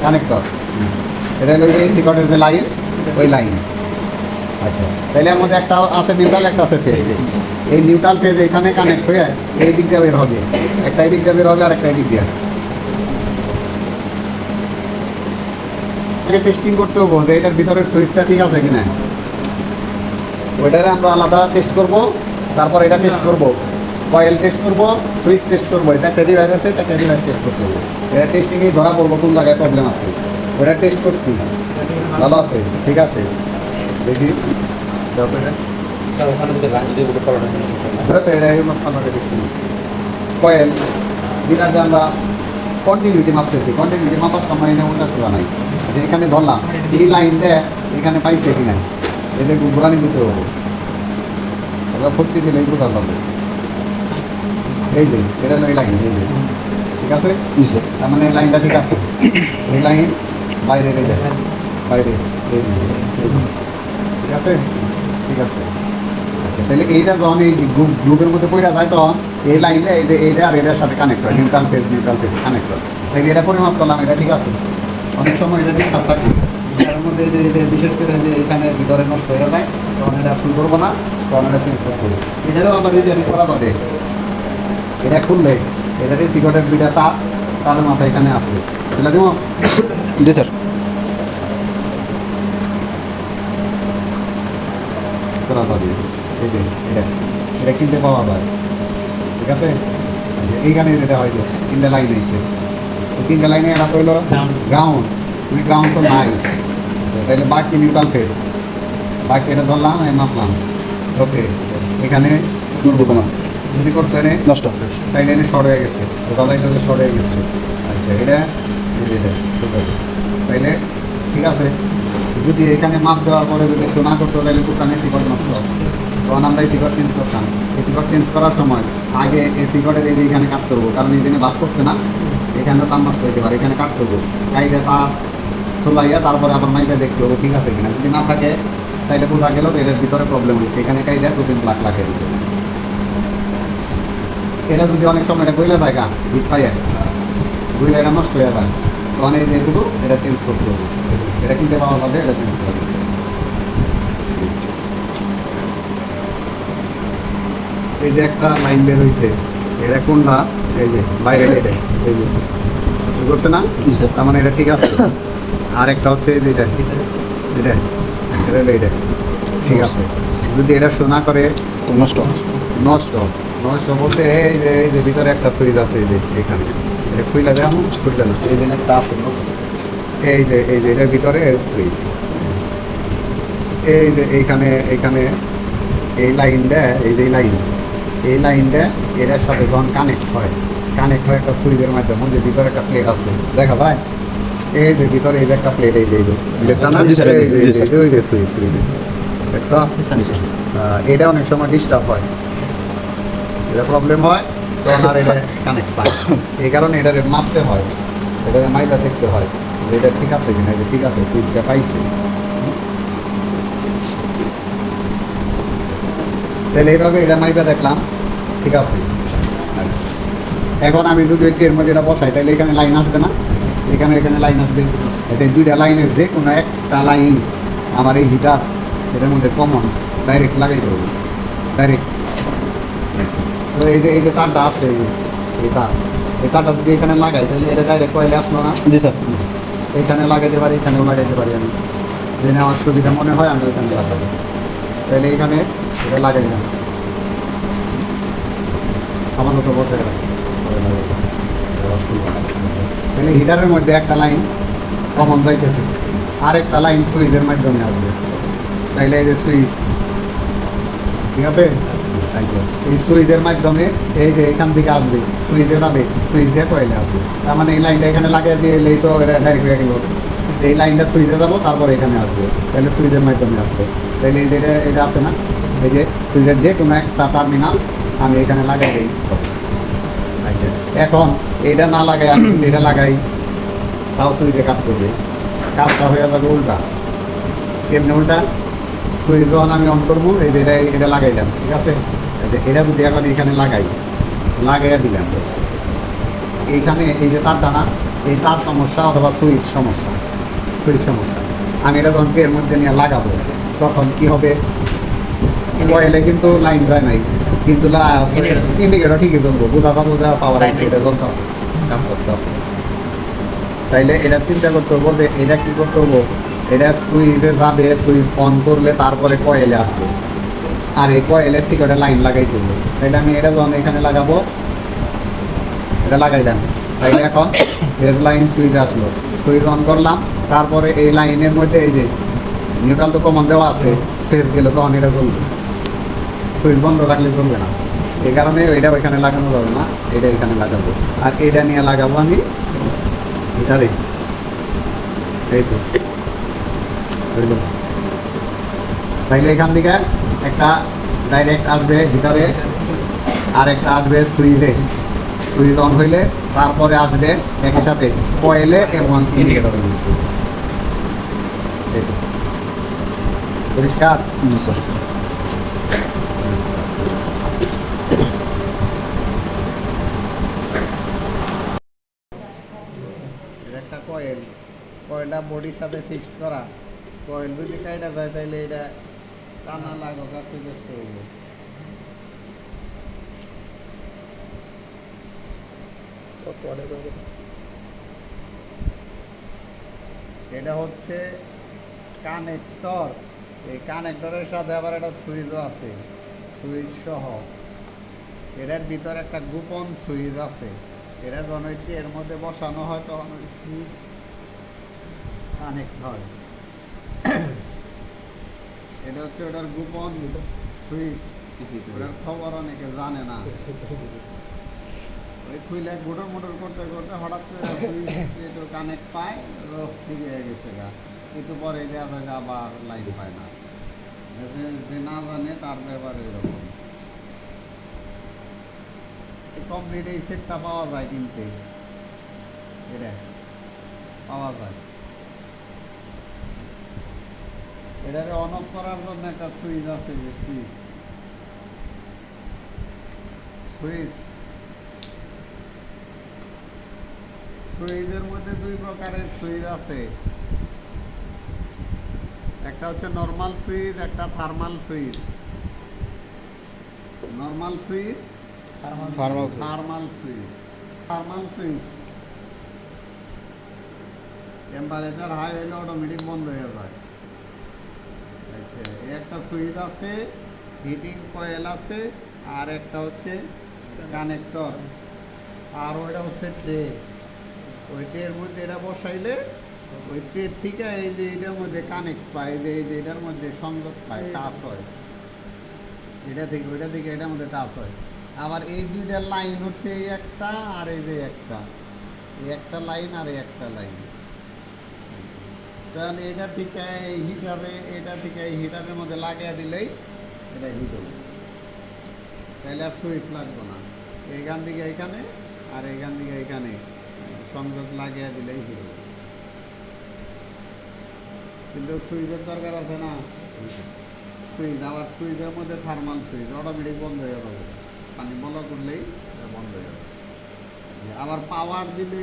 Connector, এটা হলো এই এসি কর্ডের যে লাইন, ওই লাইন। আচ্ছা, তাহলে এর মধ্যে একটা আছে নিউট্রাল, একটা আছে ফেজ। এই নিউট্রাল ফেজ এখানে কানেক্ট হয়ে এই দিক দিয়ে বের হবে, একটা এই দিক দিয়ে বের হবে আর একটা এই দিক দিয়ে। টেস্টিং করতে হবো যে এটার ভিতরের সুইচটা ঠিক আছে কিনা, ওইটারে আমরা আলাদা টেস্ট করব। তারপর এটা টেস্ট করব, কয়েল টেস্ট করব, সুইচ টেস্ট করবো। এই চারটে ডিভাইস আছে, চারটে ডিভাইস টেস্ট করতে হবে। এটা টেস্টিংয়েই ধরা পড়বো কোন জায়গায় প্রবলেম আছে। ওটা টেস্ট করছি, ভালো আছে, ঠিক আছে। দেখি কয়েল বিনার যে আমরা কন্টিনিউটি মাপতেছি, কন্টিনিউটি মাপার সময় এনে ওটা সোজা নাই। যে এখানে ধরলাম এই লাইনটা এখানে পাইছে কিনা, এদের ঘোরানি দিতে হবে। এবার ফুটছি দিলে বোঝা যাবে। এই যে এটা এই লাইন, এই যে ঠিক আছে, তার মানে এই লাইনটা ঠিক আছে। এই লাইন বাইরে রেখে যায়, বাইরে এই যে ঠিক আছে, ঠিক আছে। আচ্ছা, তাহলে এইটা যখন এই গ্রুপের মধ্যে পড়া যায় তখন এই লাইনটা এই যে এইটা আর এটার সাথে কানেক্ট হয়, নিউট্রাল ফেজ কানেক্ট হয়। তাহলে এটা পরিমাপ করলাম, এটা ঠিক আছে। অনেক সময় এটা ঠিক থাকে, এটার মধ্যে যে বিশেষ করে যে এখানে ভিতরে নষ্ট হয়ে যায়, তখন এটা শুরু করবো না, তখন এটা চেঞ্জ করতে হবে। এটারও আবার রিপেয়ারিং করা যাবে। এটা খুললে এটার সিগারেটের দুইটা তার মাথা এখানে আছে, এটা দেবো। জি স্যার। করা যাবে, এই যে এটা এটা কিনতে পাওয়া যায়, ঠিক আছে। এইখানে যেটা হয় যে তিনটা লাইন আছে, তিনটা লাইনে এটা তো হলো গ্রাউন্ড, তুমি গ্রাউন্ড তো নাই, তাহলে বাকি নিউট্রাল ফেজ, বাকি এটা ধরলাম, মাপলাম, ওকে। এখানে যদি করতে এনে নষ্ট তাইলে এনে শর্ট হয়ে গেছে, দাদাই সাথে শর্ট হয়ে গেছে। আচ্ছা, এটা তাইলে ঠিক আছে। যদি এখানে মাপ দেওয়ার পরে যদি একটু না করতো তাহলে দোকানে সিকট নষ্ট হচ্ছে, তখন আমরা এই সিকট চেঞ্জ করতাম। এই সিকট চেঞ্জ করার সময় আগে এই সিকটের এই যে এখানে কাটতে হবো, কারণ এই জন্য বাস করছে না, এখানে তার নষ্ট হইতে পারে, এখানে কাটতে হবো। কাইটা তার চলাইয়া তারপরে আবার মাইপে দেখতে হবো ঠিক আছে কিনা। যদি না থাকে তাইলে বোঝা গেল তো এটার ভিতরে প্রবলেম হয়েছে, এখানে কাইটা 2-3 লাখ লাগে দিতে। এটা যদি অনেক সময় এটা গইলা জায়গা হিট পাইয়া গইলা এটা নষ্ট হয়ে যায়, তখন এই যেগুলো এটা চেঞ্জ করতে হবে। এটা কিনতে পাওয়া যাবে, এটা চেঞ্জ করতে হবে। এই যে একটা লাইন বের হয়েছে, এটা কোনটা, এই যে বাইরে এটা, এই যে শুরু করছে না, তার মানে এটা ঠিক আছে। আর একটা হচ্ছে এই যে এটা এটা এটা এটা ঠিক আছে। যদি এটা শোনা করে নষ্ট নষ্ট নষ্ট বলতে এই যে ভিতরে একটা সুইচ আছে, এই যে এখানে এটা খুইলা দেয়, খুললে না, এই যে একটা আছে, এই যে এটার ভিতরে সুইচ, এই যে এইখানে এইখানে এই লাইনটা, এই যে এই লাইনটা এটার সাথে যখন কানেক্ট হয় একটা সুইচের মাধ্যমে, যে ভিতরে একটা প্লেট আছে দেখা ভাই, এই যে ভিতরে এই যে একটা প্লেট, এই যে সুইচ দেখছ, এটা অনেক সময় ডিস্টার্ব হয়, এটা প্রবলেম হয়, তখন আর এটা কানেক্ট পায়। এই কারণে এটার মাপতে হয়, এটা মাইটা দেখতে হয় যে এটা ঠিক আছে কিনা, যে ঠিক আছে সুইচটা পাইছে। তাহলে এইভাবে এটা মাইপা দেখলাম ঠিক আছে। এখন আমি যদি এর মধ্যে এটা বসাই তাহলে এখানে লাইন আসবে না, এখানে লাইন আসবে। এতে দুইটা লাইনের যে কোনো একটা লাইন আমার এই হিটার এটার মধ্যে কমন ডাইরেক্ট লাগাইতে হবে, ডাইরেক্ট। তো এই যে তারটা আছে, এই তারটা যদি এখানে লাগাই তাহলে এটা ডাইরেক্ট কয়েলে আসলো না। জি স্যার। এখানে লাগাইতে পারি, এখানেও লাগাইতে পারি, আমি জেনে আমার সুবিধা মনে হয় আমি ওইখানে লাগাবো। তাহলে এখানে এটা লাগাই না, আপাতত বসে তাহলে হিটারের মধ্যে একটা লাইন কমন যাইতেছে, আর একটা লাইন সুইচের মাধ্যমে আসবে। তাইলে এই যে সুইচ ঠিক আছে, এই সুইচের মাধ্যমে এই যে এখান থেকে আসবে, সুইচে যাবে, সুইচ দিয়ে কয়েলে আসবে। তার মানে এই লাইনটা এখানে লাগিয়ে দিয়ে এলেই তো এটা ডাইরেক্ট হয়ে গেল। এই লাইনটা সুইচে যাবো, তারপর এখানে আসবে, তাহলে সুইচের মাধ্যমে আসবে। তাহলে এই যে এটা আছে না, এই যে সুইচের যে কোনো একটা টার্মিনাল আমি এখানে লাগাই দিই। আচ্ছা, এখন এটা না লাগাই আমি এটা লাগাই, তাও সুইচে কাজ করবে, কাজটা হয়ে যাবে উল্টা। এমনি উল্টা সুইচ যখন আমি অন করবো, এই যে এটা লাগাইলাম ঠিক আছে। এটা যদি এখন এখানে লাগাইয়া দিলাম, এইখানে এই যে তারটা না, এই তার সমস্যা অথবা সুইচ সমস্যা। আমি এটা যখন এর মধ্যে নিয়ে লাগাবো তখন কি হবে, কয়েলে কিন্তু লাইন যায় নাই, কিন্তু ইন্ডিকেটর ঠিকই জ্বলবো, বোঝা পাওয়ার এটা জ্বলতে হবে, কাজ করতে হবে। তাইলে এটা চিন্তা করতে হবো যে এটা কি করতে হবো, এটা সুইচে যাবে, সুইচ অন করলে তারপরে কয়েলে আসবে, আর এই কয়েলের থেকে ওটা লাইন লাগাই তুলবো। তাইলে আমি এটা যখন এখানে লাগাবো, এটা লাগাইলাম, তাইলে এখন ফেজ লাইন সুইচ আসলো, সুইচ অন করলাম, তারপরে এই লাইনের মধ্যে এই যে নিউট্রাল তো কমন দেওয়া আছে, ফেজ গেলে তখন এটা চলবে, সুইচ বন্ধ রাখলে চলবে না। এই কারণে এটা ওইখানে লাগানো যাবে না, এটা এখানে লাগাবো, আর এটা নিয়ে লাগাবো আমি এটারে, এই তো তাইলে এখান থেকে একটা ডাইরেক্ট আসবে ভিতরে, আর একটা আসবে সুইচে, সুইচ অন হইলে তারপরে আসবে একই সাথে কয়েলে এবং ইন্ডিকেটরের মধ্যে। পরিষ্কার? জি স্যার। একটা কয়েল, কয়েলটা বডির সাথে ফিক্সড করা, কয়েল যদি কাইটা যায় তাইলে এটা টানা লাগো কাছে ব্যস্ত হইব। এটা হচ্ছে কানেক্টর, এই কানেক্টরের সাথে আবার একটা সুইচও আছে, সুইচ সহ। এটার ভিতরে একটা গোপন সুইচ আছে, এটা যখন এর মধ্যে বসানো হয় তখন ওই সুইচ কানেক্ট হয়। এটা হচ্ছে ওটার গোপন সুইচ, ওটার খবর অনেকে জানে না। ওই খুইলে গুটর মুটর করতে করতে হঠাৎ করে সুইচ একটু কানেক্ট পায়, ঠিক হয়ে গেছে গা, একটু পরে দেখা যায় যে আবার লাইন পায় না। যে না জানে তার ব্যাপারে এরকম। কমপ্লিট এই সেটটা পাওয়া যায় কিনতে, এটা পাওয়া যায়। এটাকে অন অফ করার জন্য একটা সুইচ আছে, যে সুইচ সুইচ সুইচের মধ্যে দুই প্রকারের সুইচ আছে, একটা হচ্ছে নর্মাল সুইচ, একটা thermal switch. Normal switch, thermal switch. Thermal switch temperature high হইলে অটোমেটিক বন্ধ হয়ে যায়। আচ্ছা, একটা সুইচ আছে, হিটিং কয়েল আছে, আর একটা হচ্ছে কানেক্টর, আর ওইটা হচ্ছে ট্রে। ওই ট্রের মধ্যে এটা বসাইলে ওই ট্রের থেকে এই যে এটার মধ্যে কানেক্ট পায়, যে এই যে এটার মধ্যে সংযোগ পায়, টাচ হয়, এটা থেকে ওইটা থেকে এটার মধ্যে টাচ হয়। আবার এই দুইটা লাইন হচ্ছে এই একটা আর এই যে একটা, এই একটা লাইন আর এই একটা লাইন। তাহলে এটা থেকে এই হিটারে, এটা থেকে এই হিটারের মধ্যে লাগিয়ে দিলেই এটা হিট হবে, তাহলে আর সুইচ লাগবে না। এইখান থেকে এইখানে আর এইখান থেকে এইখানে সংযোগ লাগিয়ে দিলেই হিট হবে। কিন্তু সুইচের দরকার আছে না, সুইচ আবার সুইচের মধ্যে থার্মাল সুইচ, অটোমেটিক বন্ধ হয়ে যাবে, পানি বন্ধ করলেই বন্ধ হয়ে যাবে। আবার পাওয়ার দিলে,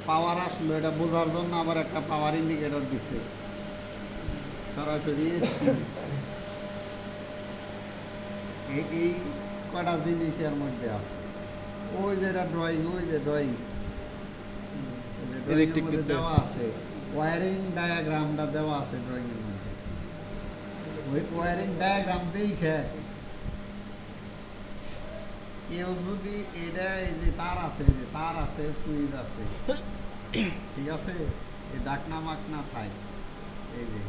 পাওয়ার আসলো এটা বোঝার জন্য আবার একটা পাওয়ার ইন্ডিকেটর দিচ্ছে সরাসরি। এই কটা জিনিসের মধ্যে আছে। ওই যে এটা ড্রয়িং, ওই যে ড্রয়িং দেওয়া আছে, ওয়ারিং ডায়াগ্রামটা দেওয়া আছে ড্রয়িং এর মধ্যে। ওই ওয়ারিং ডায়াগ্রাম দেখে কেউ যদি এটা, এই যে তার আছে, যে তার আছে, সুইচ আছে, ঠিক আছে, এই ডাকনা মাকনা থাই, এই যে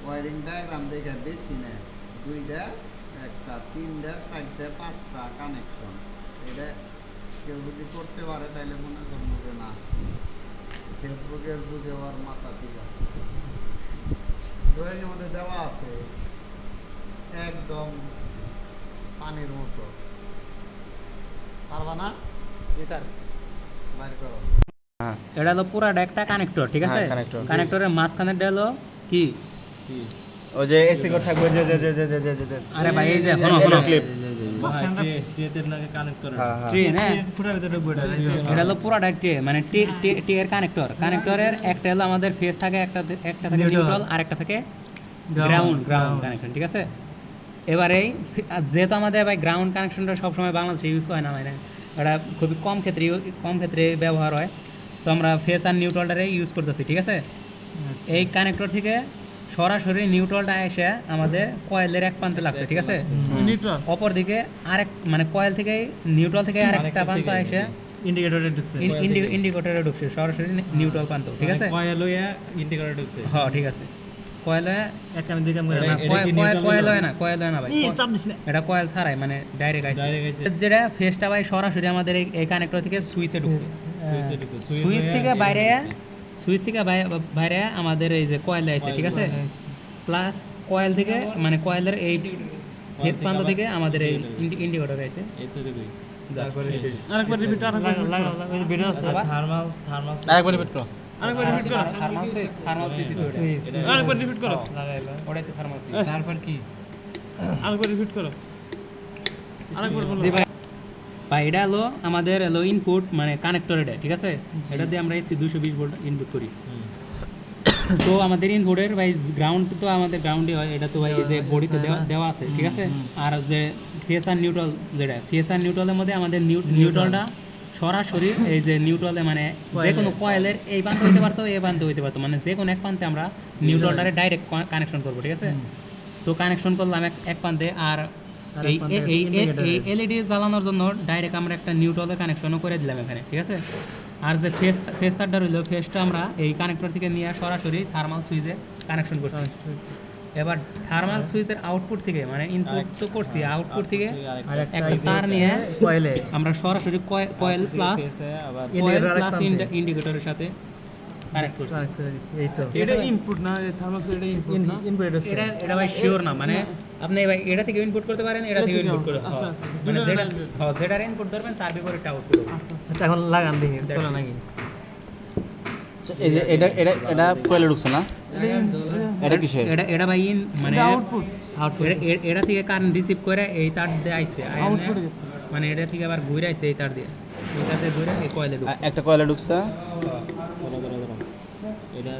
ওয়ারিং ডায়াগ্রাম দেখে বেশি নেয়, দুইটা, একটা, তিনটা, চারটা, পাঁচটা কানেকশন, এটা কেউ যদি করতে পারে তাহলে মনে করবো যে না, ফেসবুকের যুগে ওর মাথা ঠিক আছে। ড্রয়িংয়ের মধ্যে দেওয়া আছে একদম পানির মতো, পারবা না? জি স্যার। বাইর করো। এটা হলো পুরাটা একটা কানেক্টর, ঠিক আছে? কানেক্টরের মাঝখানে হলো কি, ওই যে এসি কোড থাকবে, যে আরে ভাই এই যে হলো হলো এই ট্রে না এটা হলো পুরাটা ট্রে মানে ট্রে এর কানেক্টরের একটা হলো আমাদের ফেস থাকে একটা থাকে নিউট্রাল আর একটা থাকে গ্রাউন্ড কানেকশন, ঠিক আছে। এবারে যেহেতু আমাদের ভাই গ্রাউন্ড কানেকশনটা সবসময় বাংলাদেশে ইউজ হয় না, মানে এটা খুবই কম ক্ষেত্রে ব্যবহার হয়, তো আমরা ফেস আর নিউট্রালটারে ইউজ করতেছি, ঠিক আছে। এই কানেক্টর থেকে সরাসরি নিউট্রালটা এসে আমাদের কয়েলের এক প্রান্তে লাগছে, ঠিক আছে। অপর দিকে আরেক মানে কয়েল থেকে নিউট্রাল থেকে আরেকটা প্রান্ত এসে ইন্ডিকেটরে ঢুকছে সরাসরি নিউট্রাল প্রান্ত, ঠিক আছে। হ্যাঁ ঠিক আছে, কয়েল হয় না ভাই, এটা কয়েল ছাড়াই মানে ডাইরেক্ট আইছে, যেটা ফেসটা ভাই সরাসরি আমাদের এই কানেক্টর থেকে সুইচে ঢুকছে, সুইচ থেকে বাইরে আমাদের এই যে কয়েল আইছে, ঠিক আছে। প্লাস কয়েল থেকে মানে কয়েলের এই ফেস প্রান্ত থেকে আমাদের এই ইন্ডিকেটর আইছে। তারপরে শেষ। আরেকবার রিপিট করো আরেকবার রিপিট করো ওটাই তো থার্মাল সুইচ। তারপর কি আরেকবার রিপিট করো আরেকবার বলো। ভাই এটা হলো আমাদের হলো ইনপুট মানে কানেক্টর, এটা ঠিক আছে। এটা দিয়ে আমরা এসি 220 ভোল্ট ইনপুট করি। তো আমাদের ইনপুটের ভাই গ্রাউন্ড তো আমাদের গ্রাউন্ডই হয়, এটা তো ভাই এই যে বডিতে দেওয়া আছে, ঠিক আছে। আর যে ফেস আর নিউট্রাল, যেটা ফেস আর নিউট্রালের মধ্যে আমাদের নিউট্রালটা সরাসরি এই যে নিউট্রালে মানে যে কোনো কয়েলের এই প্রান্তে হইতে পারতো, এই প্রান্তে হইতে পারতো, মানে যে কোনো এক প্রান্তে আমরা নিউট্রালটারে ডাইরেক্ট কানেকশন করবো, ঠিক আছে। তো কানেকশন করলাম এক প্রান্তে, আর এই এলইডি জ্বালানোর জন্য ডাইরেক্ট আমরা একটা নিউট্রালের কানেকশনও করে দিলাম এখানে, ঠিক আছে। আর যে ফেস তারটা রইল, ফেসটা আমরা এই কানেক্টর থেকে নিয়ে সরাসরি থার্মাল সুইচে কানেকশন করছি। এবার থার্মাল সুইচের আউটপুট থেকে মানে ইনপুট তো করছি, আউটপুট থেকে একটা তার নিয়ে কয়েলে আমরা সরাসরি কয়েল প্লাস ইন্ডিকেটরের সাথে কানেক্ট করছি। এই তো এটা ইনপুট না, থার্মাল সুইচ এটা ইনপুট না, এটা ভাই শিওর না, মানে আপনি ভাই এটা থেকে ইনপুট করতে পারেন, এটা থেকে ইনপুট করতে আচ্ছা, মানে যেটা ইনপুট ধরবেন তার বিপরীতে আউটপুট হবে। আচ্ছা এখন লাগান দেখি চলে নাকি। এই যে এটা কয়েলে ঢুকছে না, এটা কিসের? এটা ভাই মানে আউটপুট এটা থেকে কারেন্ট রিসিভ করে এই তার দিয়ে আইছে, আউটপুট গেছে মানে এটা থেকে আবার ঘুরে আইছে এই তার দিয়ে, এটাতে ঘুরে এই কয়েলে ঢুকছে। একটা কয়েলে ঢুকছে। এটা